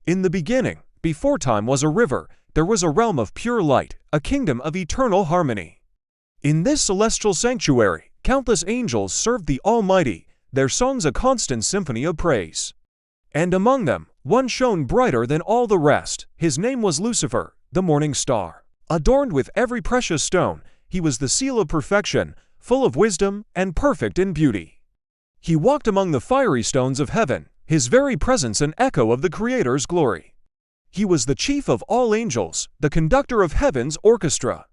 In the beginning, before time was a river, there was a realm of pure light, a kingdom of eternal harmony. In this celestial sanctuary, countless angels served the Almighty, their songs a constant symphony of praise. And among them, one shone brighter than all the rest. His name was Lucifer, the morning star. Adorned with every precious stone, he was the seal of perfection, full of wisdom and perfect in beauty. He walked among the fiery stones of heaven, his very presence an echo of the Creator's glory. He was the chief of all angels, the conductor of heaven's orchestra.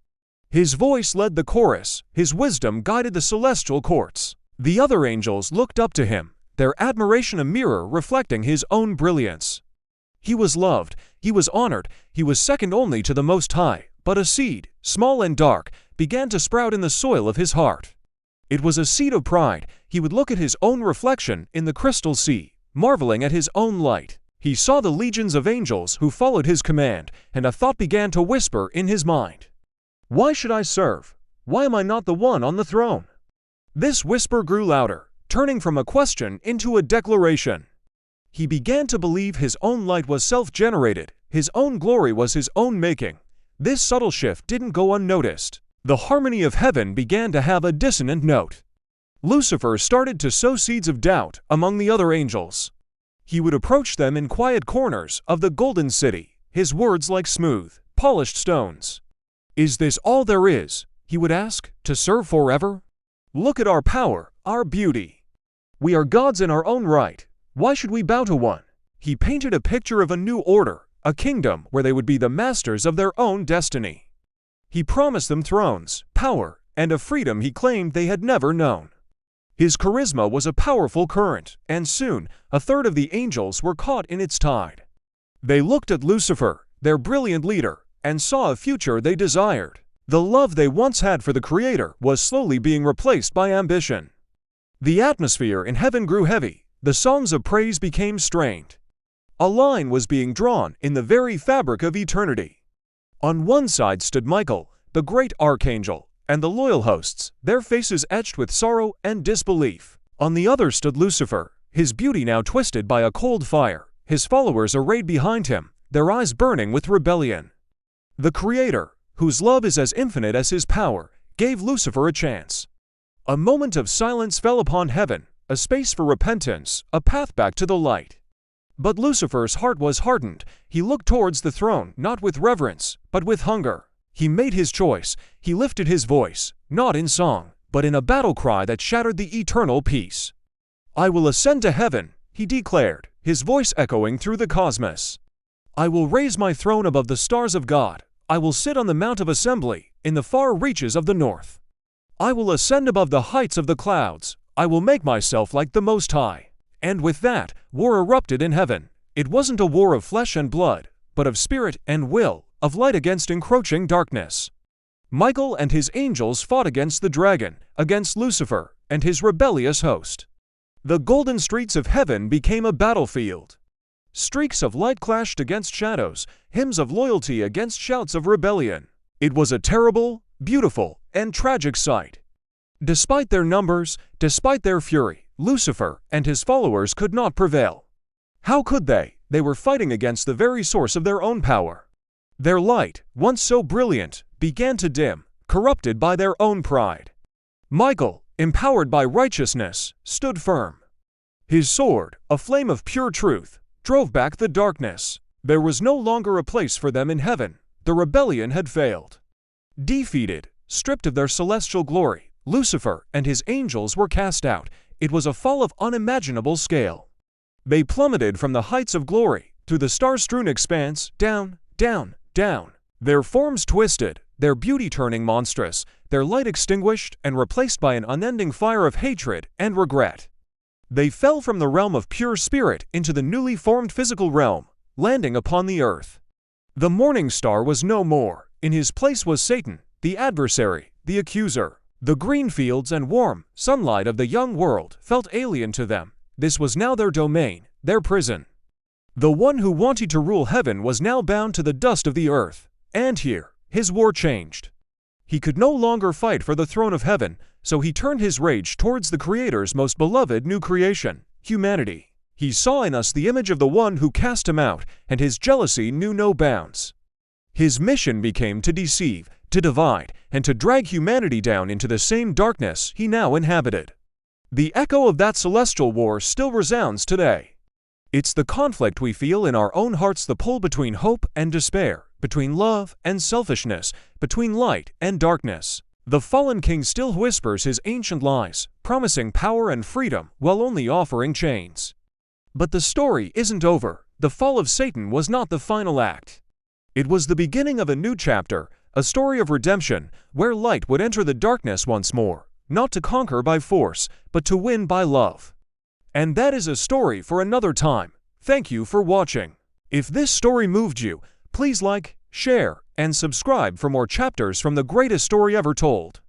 His voice led the chorus, his wisdom guided the celestial courts. The other angels looked up to him, their admiration a mirror reflecting his own brilliance. He was loved, he was honored, he was second only to the Most High, but a seed, small and dark, began to sprout in the soil of his heart. It was a seed of pride. He would look at his own reflection in the crystal sea, marveling at his own light. He saw the legions of angels who followed his command, and a thought began to whisper in his mind. Why should I serve? Why am I not the one on the throne? This whisper grew louder, turning from a question into a declaration. He began to believe his own light was self-generated, his own glory was his own making. This subtle shift didn't go unnoticed. The harmony of heaven began to have a dissonant note. Lucifer started to sow seeds of doubt among the other angels. He would approach them in quiet corners of the golden city, his words like smooth, polished stones. Is this all there is, he would ask, to serve forever? Look at our power, our beauty. We are gods in our own right. Why should we bow to one? He painted a picture of a new order, a kingdom where they would be the masters of their own destiny. He promised them thrones, power, and a freedom he claimed they had never known. His charisma was a powerful current, and soon, a third of the angels were caught in its tide. They looked at Lucifer, their brilliant leader, and saw a future they desired. The love they once had for the Creator was slowly being replaced by ambition. The atmosphere in heaven grew heavy, the songs of praise became strained. A line was being drawn in the very fabric of eternity. On one side stood Michael, the great archangel, and the loyal hosts, their faces etched with sorrow and disbelief. On the other stood Lucifer, his beauty now twisted by a cold fire, his followers arrayed behind him, their eyes burning with rebellion. The Creator, whose love is as infinite as his power, gave Lucifer a chance. A moment of silence fell upon heaven, a space for repentance, a path back to the light. But Lucifer's heart was hardened. He looked towards the throne, not with reverence, but with hunger. He made his choice. He lifted his voice, not in song, but in a battle cry that shattered the eternal peace. I will ascend to heaven, he declared, his voice echoing through the cosmos. I will raise my throne above the stars of God. I will sit on the Mount of Assembly, in the far reaches of the north. I will ascend above the heights of the clouds. I will make myself like the Most High. And with that, war erupted in heaven. It wasn't a war of flesh and blood, but of spirit and will, of light against encroaching darkness. Michael and his angels fought against the dragon, against Lucifer, and his rebellious host. The golden streets of heaven became a battlefield. Streaks of light clashed against shadows, hymns of loyalty against shouts of rebellion. It was a terrible, beautiful, and tragic sight. Despite their numbers, despite their fury, Lucifer and his followers could not prevail. How could they? They were fighting against the very source of their own power. Their light, once so brilliant, began to dim, corrupted by their own pride. Michael, empowered by righteousness, stood firm. His sword, a flame of pure truth, drove back the darkness. There was no longer a place for them in heaven. The rebellion had failed. Defeated, stripped of their celestial glory, Lucifer and his angels were cast out. It was a fall of unimaginable scale. They plummeted from the heights of glory, through the star-strewn expanse, down, down, down. Their forms twisted, their beauty turning monstrous, their light extinguished and replaced by an unending fire of hatred and regret. They fell from the realm of pure spirit into the newly formed physical realm, landing upon the earth. The morning star was no more. In his place was Satan, the adversary, the accuser. The green fields and warm sunlight of the young world felt alien to them. This was now their domain, their prison. The one who wanted to rule heaven was now bound to the dust of the earth. And here, his war changed. He could no longer fight for the throne of heaven, so he turned his rage towards the Creator's most beloved new creation, humanity. He saw in us the image of the one who cast him out, and his jealousy knew no bounds. His mission became to deceive, to divide, and to drag humanity down into the same darkness he now inhabited. The echo of that celestial war still resounds today. It's the conflict we feel in our own hearts, the pull between hope and despair, between love and selfishness, between light and darkness. The fallen king still whispers his ancient lies, promising power and freedom while only offering chains. But the story isn't over. The fall of Satan was not the final act. It was the beginning of a new chapter, a story of redemption, where light would enter the darkness once more, not to conquer by force, but to win by love. And that is a story for another time. Thank you for watching. If this story moved you, please like, share, and subscribe for more chapters from the greatest story ever told.